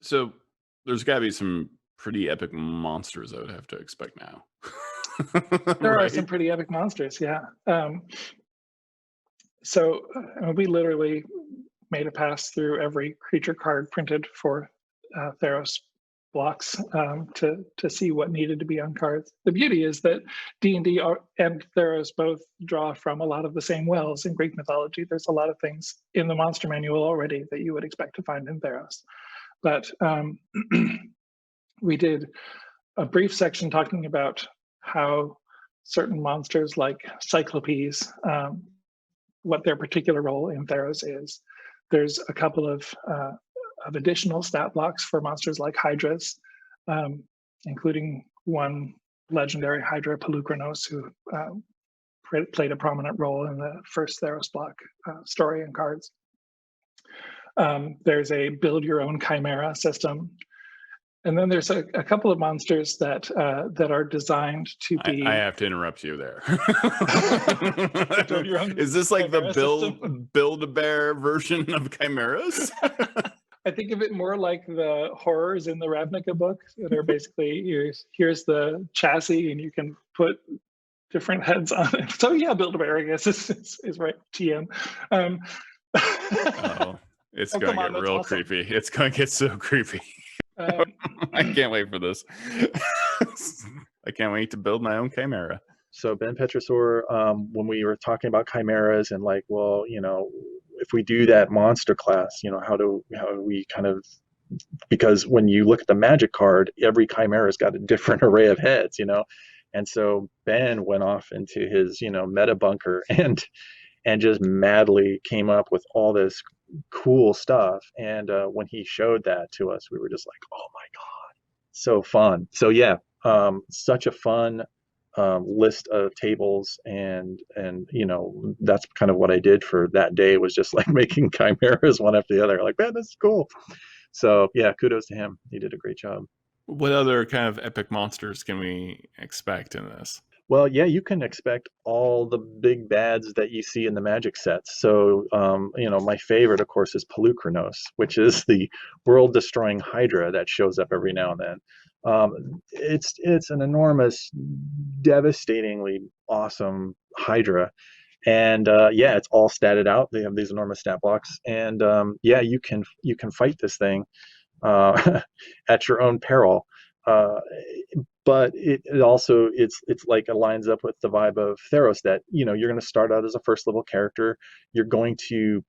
So there's got to be some pretty epic monsters I would have to expect now, There are some right? pretty epic monsters, yeah. So we literally made a pass through every creature card printed for Theros blocks to see what needed to be on cards. The beauty is that D&D and Theros both draw from a lot of the same wells in Greek mythology. There's a lot of things in the monster manual already that you would expect to find in Theros. But we did a brief section talking about how certain monsters like Cyclopes, what their particular role in Theros is. There's a couple of additional stat blocks for monsters like Hydras, including one legendary Hydra, Pelukranos, who played a prominent role in the first Theros block story and cards. There's a build your own Chimera system. And then there's a couple of monsters that are designed to be. I have to interrupt you there. Build your own Is this like the Chimera system? Build-A-Bear version of Chimeras? I think of it more like the horrors in the Ravnica book that are basically here's the chassis and you can put different heads on it. So yeah, Build-A-Bear, I guess is right. TM. Oh, it's going to get real awesome. creepy. It's going to get so creepy. I can't wait for this. I can't wait to build my own Chimera. So Ben Petrosaur, when we were talking about chimeras and like, well, if we do that monster class, how do we kind of, because when you look at the magic card, every chimera's got a different array of heads, and so Ben went off into his meta bunker and just madly came up with all this cool stuff. And when he showed that to us, we were just like, oh my god, so fun. So yeah, such a fun list of tables, and that's kind of what I did for that day, was just like making chimeras one after the other. Like, man, this is cool. So yeah, kudos to him. He did a great job. What other kind of epic monsters can we expect in this? Well, yeah, you can expect all the big bads that you see in the Magic sets. So, my favorite, of course, is Pelukranos, which is the world-destroying Hydra that shows up every now and then. It's an enormous, devastatingly awesome Hydra, and yeah, it's all statted out. They have these enormous stat blocks, and yeah, you can fight this thing at your own peril. But it also it's like it lines up with the vibe of Theros, that you're going to start out as a first level character. You're going to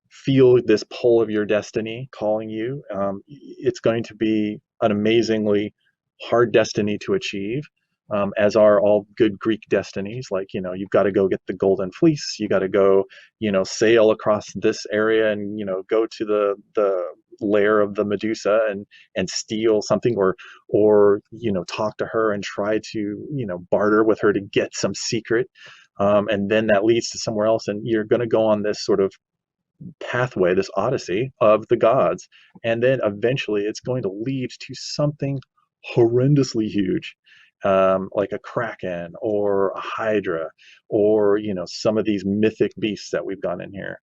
feel this pull of your destiny calling you. It's going to be an amazingly hard destiny to achieve, as are all good Greek destinies. Like, you've got to go get the golden fleece. You got to go, sail across this area and, go to the lair of the Medusa and steal something, or talk to her and try to, barter with her to get some secret. And then that leads to somewhere else. And you're going to go on this sort of pathway, this odyssey of the gods. And then eventually it's going to lead to something horrendously huge, like a Kraken or a Hydra, or some of these mythic beasts that we've got in here.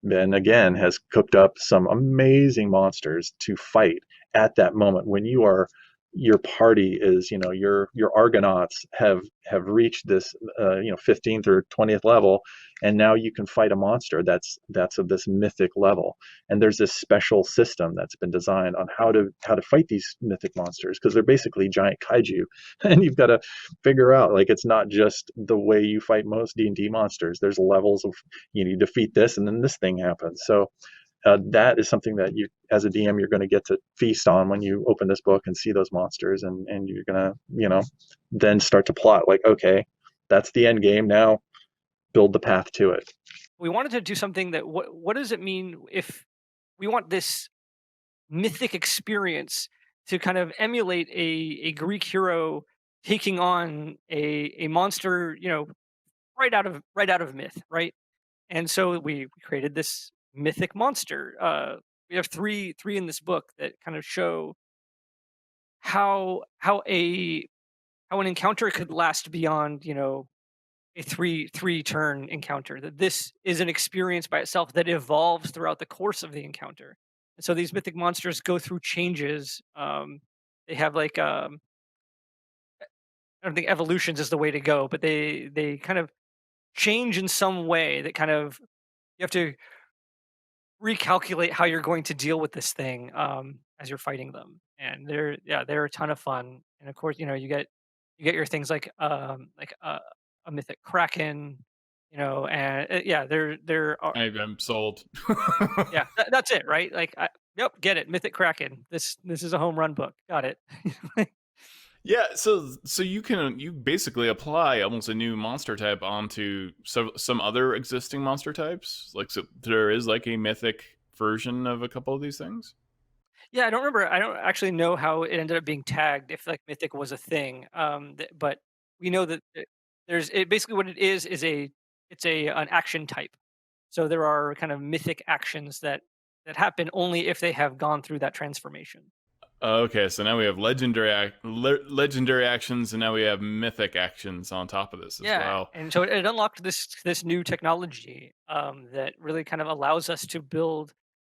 Ben again has cooked up some amazing monsters to fight at that moment when your party is, your Argonauts have reached this 15th or 20th level, and now you can fight a monster that's of this mythic level. And there's this special system that's been designed on how to fight these mythic monsters, because they're basically giant kaiju, and you've got to figure out, like, it's not just the way you fight most D&D monsters. There's levels of, you defeat this and then this thing happens. So that is something that you, as a DM, you're going to get to feast on when you open this book and see those monsters, and you're going to, then start to plot, like, okay, that's the end game. Now build the path to it. We wanted to do something that, what does it mean if we want this mythic experience to kind of emulate a Greek hero taking on a monster, right out of myth, right? And so we created this mythic monster. We have three in this book that kind of show how an encounter could last beyond, a three turn encounter. That this is an experience by itself that evolves throughout the course of the encounter. And so these mythic monsters go through changes. They have like I don't think evolutions is the way to go, but they kind of change in some way that kind of you have to recalculate how you're going to deal with this thing as you're fighting them. And they're a ton of fun. And of course, you get your things like a mythic kraken, and they're I'm sold. yeah, that's it, right? Like, yep, get it, mythic kraken. This is a home run book. Got it. Yeah, so you basically apply almost a new monster type onto some other existing monster types. Like, so there is like a mythic version of a couple of these things. Yeah, I don't remember. I don't actually know how it ended up being tagged, if like mythic was a thing. But we know that basically what it is an action type. So there are kind of mythic actions that happen only if they have gone through that transformation. Okay, so now we have legendary actions, and now we have mythic actions on top of this as well. And so it unlocked this new technology that really kind of allows us to build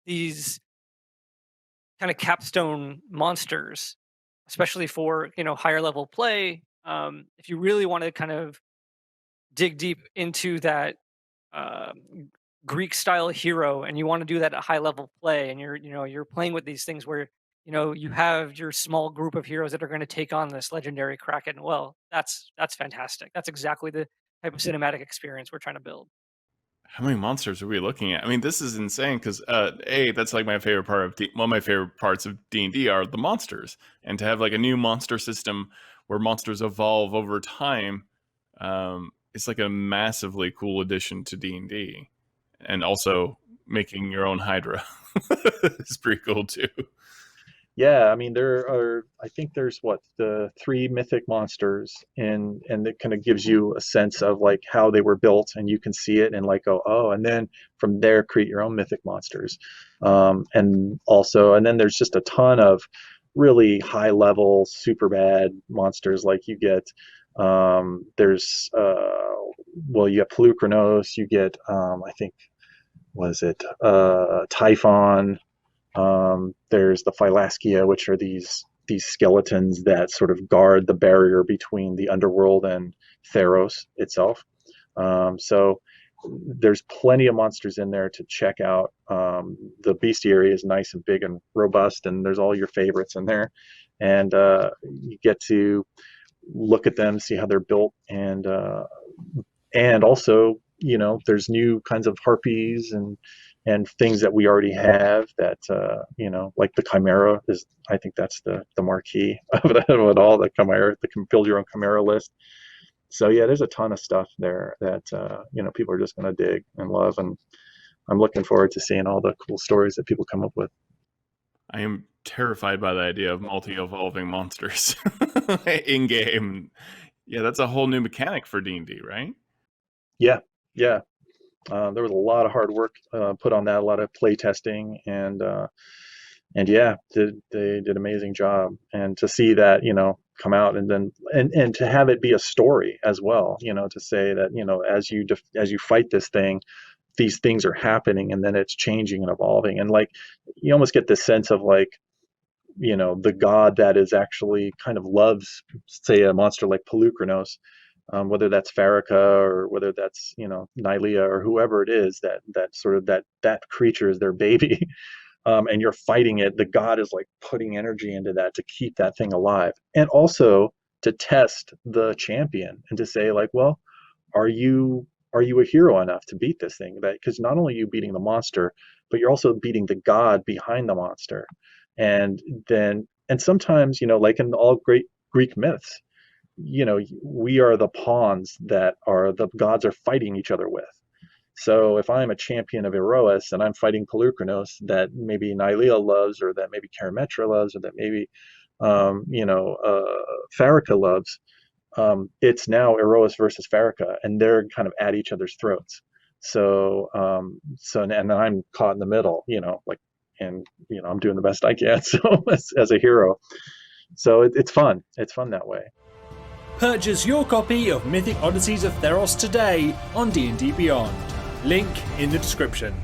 these kind of capstone monsters, especially for higher level play. If you really want to kind of dig deep into that Greek style hero, and you want to do that at high level play, and you're playing with these things where you have your small group of heroes that are going to take on this legendary kraken. Well, that's fantastic. That's exactly the type of cinematic experience we're trying to build. How many monsters are we looking at? I mean, this is insane because that's like my favorite part of one of my favorite parts of D&D are the monsters, and to have like a new monster system where monsters evolve over time, it's like a massively cool addition to D&D, and also making your own Hydra is pretty cool too. Yeah, I mean I think there's the 3 mythic monsters, and it kind of gives you a sense of like how they were built, and you can see it and like oh, and then from there create your own mythic monsters, and then there's just a ton of really high level super bad monsters. Like you get there's you get Pelucranos, you get I think Typhon. There's the Phylaskia, which are these skeletons that sort of guard the barrier between the underworld and Theros itself. So there's plenty of monsters in there to check out. The bestiary is nice and big and robust, and there's all your favorites in there. And you get to look at them, see how they're built, and also, there's new kinds of harpies and things that we already have that, like the Chimera is, I think that's the marquee of it all, the Chimera, the build your own Chimera list. So yeah, there's a ton of stuff there that, people are just going to dig and love. And I'm looking forward to seeing all the cool stories that people come up with. I am terrified by the idea of multi-evolving monsters in game. Yeah, that's a whole new mechanic for D&D, right? Yeah. There was a lot of hard work put on that, a lot of play testing, and yeah, they did an amazing job. And to see that, come out and then and to have it be a story as well, to say that, as you fight this thing, these things are happening, and then it's changing and evolving, and like you almost get this sense of like, the god that is actually kind of loves, say, a monster like Pelucranos. Whether that's Farrakha or whether that's Nylea or whoever it is that sort of that creature is their baby, and you're fighting it. The god is like putting energy into that to keep that thing alive, and also to test the champion and to say like, well, are you a hero enough to beat this thing? That because not only are you beating the monster, but you're also beating the god behind the monster, and sometimes like in all great Greek myths, we are the pawns that the gods are fighting each other with. So if I'm a champion of Eros and I'm fighting Pelucranos that maybe Nylea loves, or that maybe Karametra loves, or that maybe Farrakha loves, it's now Eros versus Farrakha, and they're kind of at each other's throats. So and I'm caught in the middle, and I'm doing the best I can, so as a hero. So it's fun. It's fun that way. Purchase your copy of Mythic Odysseys of Theros today on D&D Beyond. Link in the description.